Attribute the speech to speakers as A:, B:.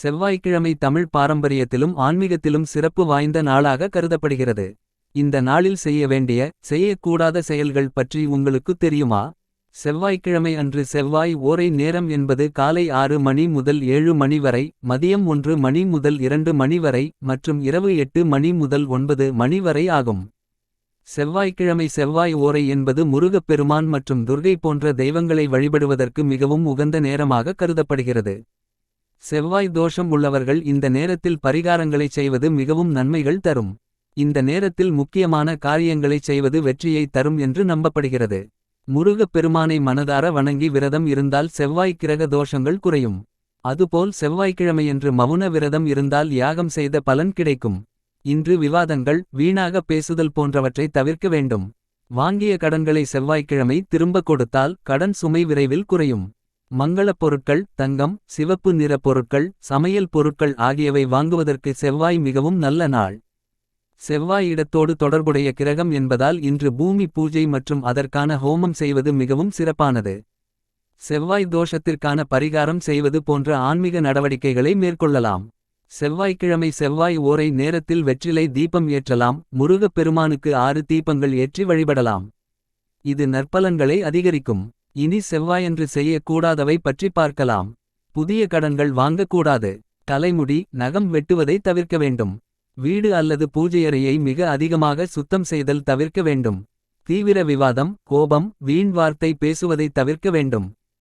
A: செவ்வாய்க்கிழமை தமிழ் பாரம்பரியத்திலும் ஆன்மீகத்திலும் சிறப்பு வாய்ந்த நாளாக கருதப்படுகிறது. இந்த நாளில் செய்ய வேண்டிய, செய்யக்கூடாத செயல்கள் பற்றி உங்களுக்கு தெரியுமா? செவ்வாய்க்கிழமை அன்று செவ்வாய் ஓரை நேரம் என்பது காலை 6 மணி முதல் 7 மணி வரை, மதியம் 1 மணி முதல் 2 மணி வரை, மற்றும் இரவு 8 மணி முதல் 9 மணி வரை ஆகும். செவ்வாய்க்கிழமை செவ்வாய் ஓரை என்பது முருகப்பெருமான் மற்றும் துர்கை போன்ற தெய்வங்களை வழிபடுவதற்கு மிகவும் உகந்த நேரமாக கருதப்படுகிறது. செவ்வாய் தோஷம் உள்ளவர்கள் இந்த நேரத்தில் பரிகாரங்களைச் செய்வது மிகவும் நன்மைகள் தரும். இந்த நேரத்தில் முக்கியமான காரியங்களைச் செய்வது வெற்றியை தரும் என்று நம்பப்படுகிறது. முருகப் பெருமானை மனதார வணங்கி விரதம் இருந்தால் செவ்வாய் கிரக தோஷங்கள் குறையும். அதுபோல் செவ்வாய்க்கிழமையன்று மவுன விரதம் இருந்தால் யாகம் செய்த பலன் கிடைக்கும். இன்று விவாதங்கள், வீணாக பேசுதல் போன்றவற்றை தவிர்க்க வேண்டும். வாங்கிய கடன்களை செவ்வாய்க்கிழமை திரும்ப கொடுத்தால் கடன் சுமை விரைவில் குறையும். மங்களப் பொருட்கள், தங்கம், சிவப்பு நிற பொருட்கள், சமையல் பொருட்கள் ஆகியவை வாங்குவதற்கு செவ்வாய் மிகவும் நல்ல நாள். செவ்வாய் இடத்தோடு தொடர்புடைய கிரகம் என்பதால் இன்று பூமி பூஜை மற்றும் அதற்கான ஹோமம் செய்வது மிகவும் சிறப்பானது. செவ்வாய் தோஷத்திற்கான பரிகாரம் செய்வது போன்ற ஆன்மீக நடவடிக்கைகளை மேற்கொள்ளலாம். செவ்வாய்க்கிழமை செவ்வாய் ஓரை நேரத்தில் வெற்றிலை தீபம் ஏற்றலாம். முருகப் பெருமானுக்கு 6 தீபங்கள் ஏற்றி வழிபடலாம். இது நற்பலன்களை அதிகரிக்கும். இனி செவ்வாயன்று செய்யக்கூடாதவை பற்றி பார்க்கலாம். புதிய கடன்கள் வாங்கக்கூடாது. தலைமுடி, நகம் வெட்டுவதை தவிர்க்க வேண்டும். வீடு அல்லது பூஜையறையை மிக அதிகமாக சுத்தம் செய்தல் தவிர்க்க வேண்டும். தீவிர விவாதம், கோபம், வீண் வார்த்தை பேசுவதை தவிர்க்க வேண்டும்.